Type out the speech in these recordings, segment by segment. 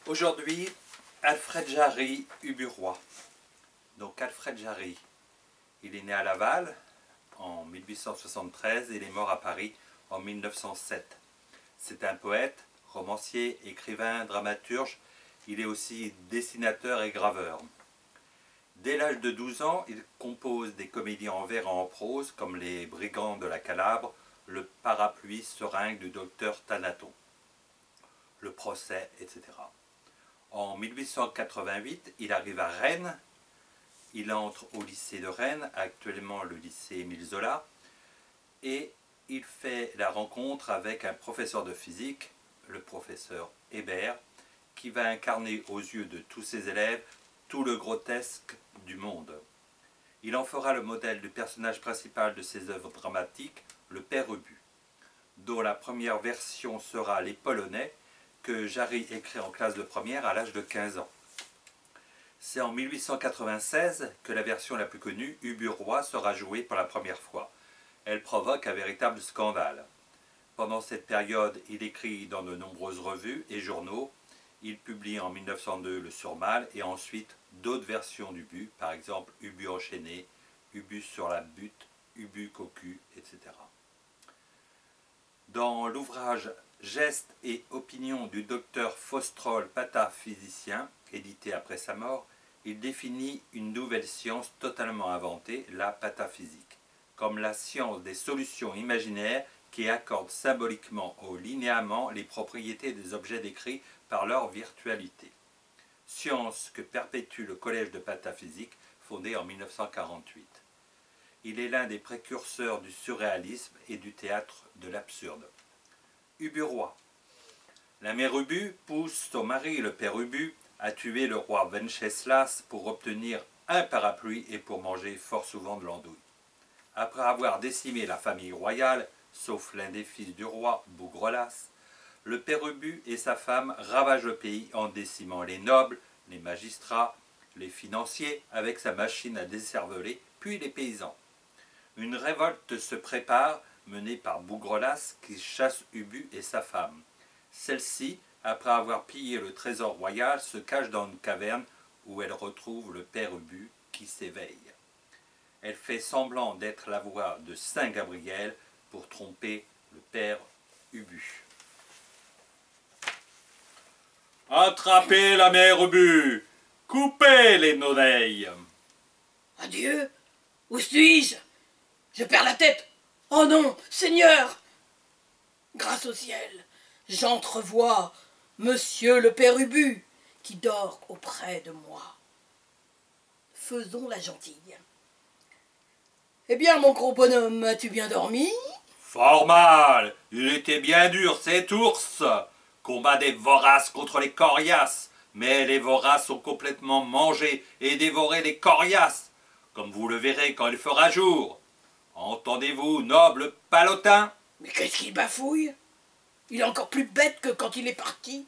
Aujourd'hui, Alfred Jarry, Uburois. Donc Alfred Jarry, il est né à Laval en 1873 et il est mort à Paris en 1907. C'est un poète, romancier, écrivain, dramaturge. Il est aussi dessinateur et graveur. Dès l'âge de 12 ans, il compose des comédies en vers et en prose comme Les Brigands de la Calabre, Le Parapluie seringue du docteur Thanaton, Le Procès, etc. En 1888, il arrive à Rennes. Il entre au lycée de Rennes, actuellement le lycée Émile Zola, et il fait la rencontre avec un professeur de physique, le professeur Hébert, qui va incarner aux yeux de tous ses élèves tout le grotesque du monde. Il en fera le modèle du personnage principal de ses œuvres dramatiques, le Père Ubu, dont la première version sera Les Polonais, que Jarry écrit en classe de première à l'âge de 15 ans. C'est en 1896 que la version la plus connue, Uburois, sera jouée pour la première fois. Elle provoque un véritable scandale. Pendant cette période, il écrit dans de nombreuses revues et journaux. Il publie en 1902 le Surmal et ensuite d'autres versions d'Ubu, par exemple Ubu enchaîné, Ubu sur la butte, Ubu cocu, etc. Dans l'ouvrage Gestes et opinions du docteur Faustrol, pataphysicien, édité après sa mort, il définit une nouvelle science totalement inventée, la pataphysique, comme la science des solutions imaginaires qui accorde symboliquement aux linéaments les propriétés des objets décrits par leur virtualité. Science que perpétue le Collège de pataphysique, fondé en 1948. Il est l'un des précurseurs du surréalisme et du théâtre de l'absurde. Uburois. La mère Ubu pousse son mari, le père Ubu, à tuer le roi Venceslas pour obtenir un parapluie et pour manger fort souvent de l'andouille. Après avoir décimé la famille royale, sauf l'un des fils du roi, Bougrelas, le père Ubu et sa femme ravagent le pays en décimant les nobles, les magistrats, les financiers avec sa machine à décerveler, puis les paysans. Une révolte se prépare, menée par Bougrelas qui chasse Ubu et sa femme. Celle-ci, après avoir pillé le trésor royal, se cache dans une caverne où elle retrouve le père Ubu qui s'éveille. Elle fait semblant d'être la voix de Saint Gabriel pour tromper le père Ubu. Attrapez la mère Ubu, coupez les oreilles. Adieu, où suis-je? Je perds la tête. Oh non, Seigneur! Grâce au ciel, j'entrevois Monsieur le Père Ubu qui dort auprès de moi. Faisons la gentille. Eh bien, mon gros bonhomme, as-tu bien dormi? Fort mal, il était bien dur cet ours. Combat des voraces contre les coriaces, mais les voraces ont complètement mangé et dévoré les coriaces, comme vous le verrez quand il fera jour. Entendez-vous, noble palotin? Mais qu'est-ce qu'il bafouille? Il est encore plus bête que quand il est parti.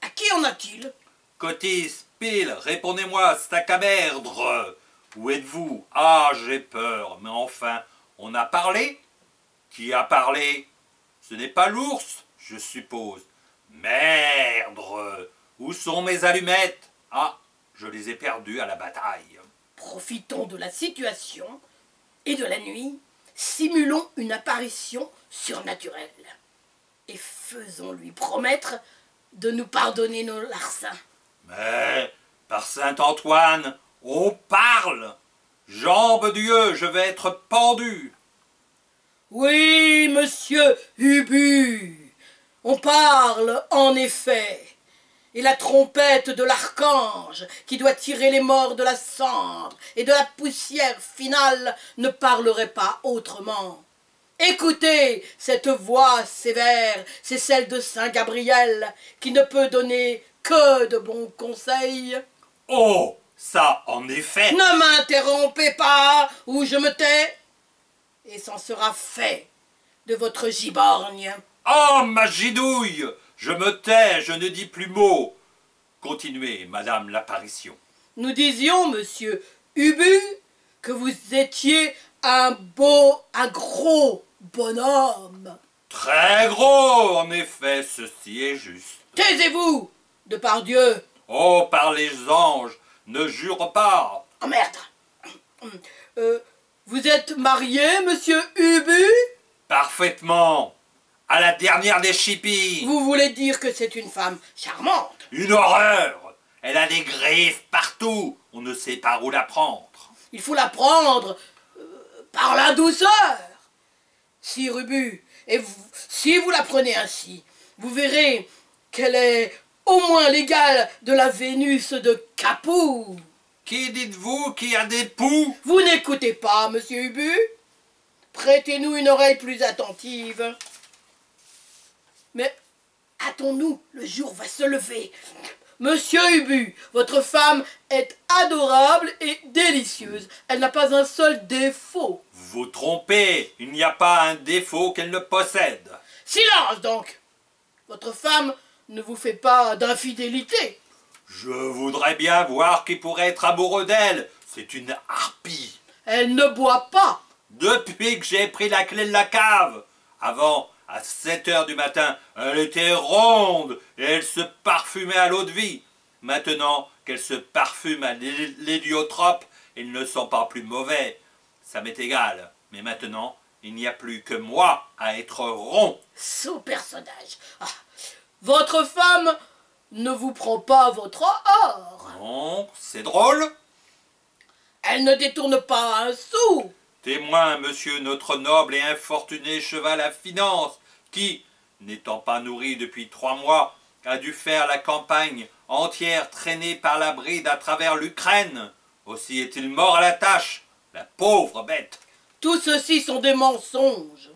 À qui en a-t-il? Cotis, Pile, répondez-moi, sac à merdre. Où êtes-vous? Ah, j'ai peur, mais enfin, on a parlé? Qui a parlé? Ce n'est pas l'ours, je suppose. Merdre! Où sont mes allumettes? Ah, je les ai perdues à la bataille. Profitons de la situation et de la nuit, simulons une apparition surnaturelle et faisons-lui promettre de nous pardonner nos larcins. Mais, par Saint-Antoine, on parle! Jambe Dieu, je vais être pendu! Oui, monsieur Ubu, on parle en effet. Et la trompette de l'archange qui doit tirer les morts de la cendre et de la poussière finale ne parlerait pas autrement. Écoutez, cette voix sévère, c'est celle de Saint Gabriel qui ne peut donner que de bons conseils. Oh, ça en effet! Ne m'interrompez pas ou je me tais, et c'en sera fait de votre giborgne. Oh, ma gidouille! Je me tais, je ne dis plus mot. Continuez, madame l'apparition. Nous disions, monsieur Ubu, que vous étiez un gros bonhomme. Très gros, en effet, ceci est juste. Taisez-vous, De par Dieu. Oh, par les anges, ne jure pas. Oh merde. Vous êtes marié, monsieur Ubu? Parfaitement. À la dernière des chippies. Vous voulez dire que c'est une femme charmante? Une horreur. Elle a des griffes partout. On ne sait par où la prendre. Il faut la prendre par la douceur. Sire Ubu, et si vous la prenez ainsi, vous verrez qu'elle est au moins l'égale de la Vénus de Capoue. Qui dites-vous qui a des poux? Vous n'écoutez pas, monsieur Ubu? Prêtez-nous une oreille plus attentive. Mais hâtons-nous, le jour va se lever. Monsieur Ubu, votre femme est adorable et délicieuse. Elle n'a pas un seul défaut. Vous trompez. Il n'y a pas un défaut qu'elle ne possède. Silence donc! Votre femme ne vous fait pas d'infidélité. Je voudrais bien voir qui pourrait être amoureux d'elle. C'est une harpie. Elle ne boit pas. Depuis que j'ai pris la clé de la cave. Avant, à 7 heures du matin, elle était ronde et elle se parfumait à l'eau de vie. Maintenant qu'elle se parfume à l'héliotrope, il ne sent pas plus mauvais. Ça m'est égal. Mais maintenant, il n'y a plus que moi à être rond. Sot personnage. Ah, votre femme ne vous prend pas votre or. Non, c'est drôle. Elle ne détourne pas un sou. Témoin, monsieur, notre noble et infortuné cheval à finance, qui, n'étant pas nourri depuis 3 mois, a dû faire la campagne entière traînée par la bride à travers l'Ukraine. Aussi est-il mort à la tâche, la pauvre bête. Tout ceci sont des mensonges.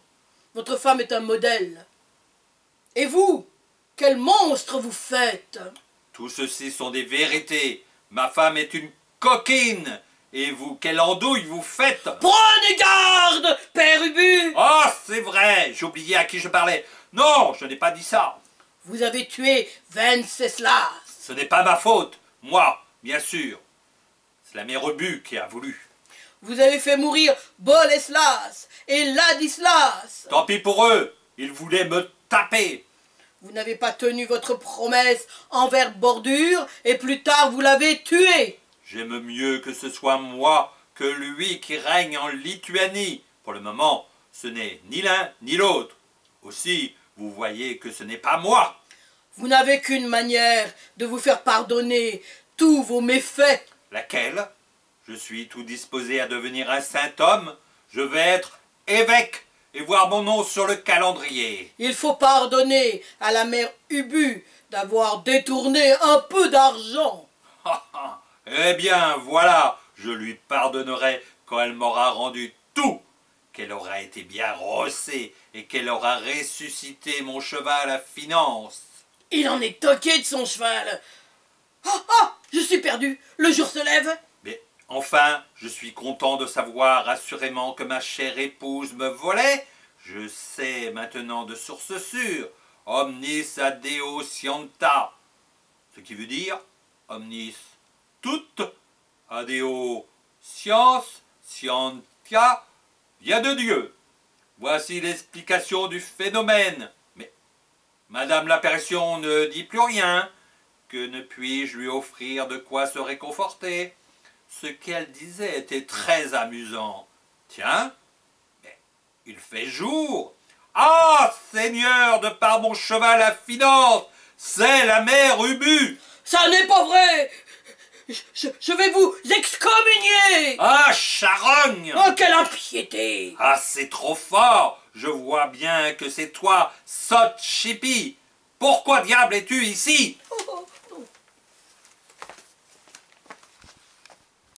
Votre femme est un modèle. Et vous, quel monstre vous faites? Tout ceci sont des vérités. Ma femme est une coquine. Et vous, quelle andouille vous faites? Prenez garde, père Ubu! Oh, c'est vrai, j'oubliais à qui je parlais. Non, je n'ai pas dit ça. Vous avez tué Venceslas. Ce n'est pas ma faute. Moi, bien sûr. C'est la mère Ubu qui a voulu. Vous avez fait mourir Boleslas et Ladislas. Tant pis pour eux. Ils voulaient me taper. Vous n'avez pas tenu votre promesse envers Bordure et plus tard vous l'avez tué. J'aime mieux que ce soit moi que lui qui règne en Lituanie. Pour le moment, ce n'est ni l'un ni l'autre. Aussi, vous voyez que ce n'est pas moi. Vous n'avez qu'une manière de vous faire pardonner tous vos méfaits. Laquelle? Je suis tout disposé à devenir un saint homme. Je vais être évêque et voir mon nom sur le calendrier. Il faut pardonner à la mère Ubu d'avoir détourné un peu d'argent. Eh bien, voilà, je lui pardonnerai quand elle m'aura rendu tout, qu'elle aura été bien rossée et qu'elle aura ressuscité mon cheval à finance. Il en est toqué de son cheval. Je suis perdu, le jour se lève. Mais enfin, je suis content de savoir assurément que ma chère épouse me volait. Je sais maintenant de source sûre, omnis adeo scienta, ce qui veut dire omnis toute, adeo science, scientia, vient de Dieu. Voici l'explication du phénomène. Mais Madame l'apparition ne dit plus rien. Que ne puis-je lui offrir de quoi se réconforter? Ce qu'elle disait était très amusant. Tiens, mais il fait jour. Ah, Seigneur, de par mon cheval à finance, c'est la mère Ubu. Ça n'est pas vrai. Je vais vous excommunier. Ah, charogne! Oh, quelle impiété! Ah, c'est trop fort! Je vois bien que c'est toi, sotte chippie! Pourquoi diable es-tu ici?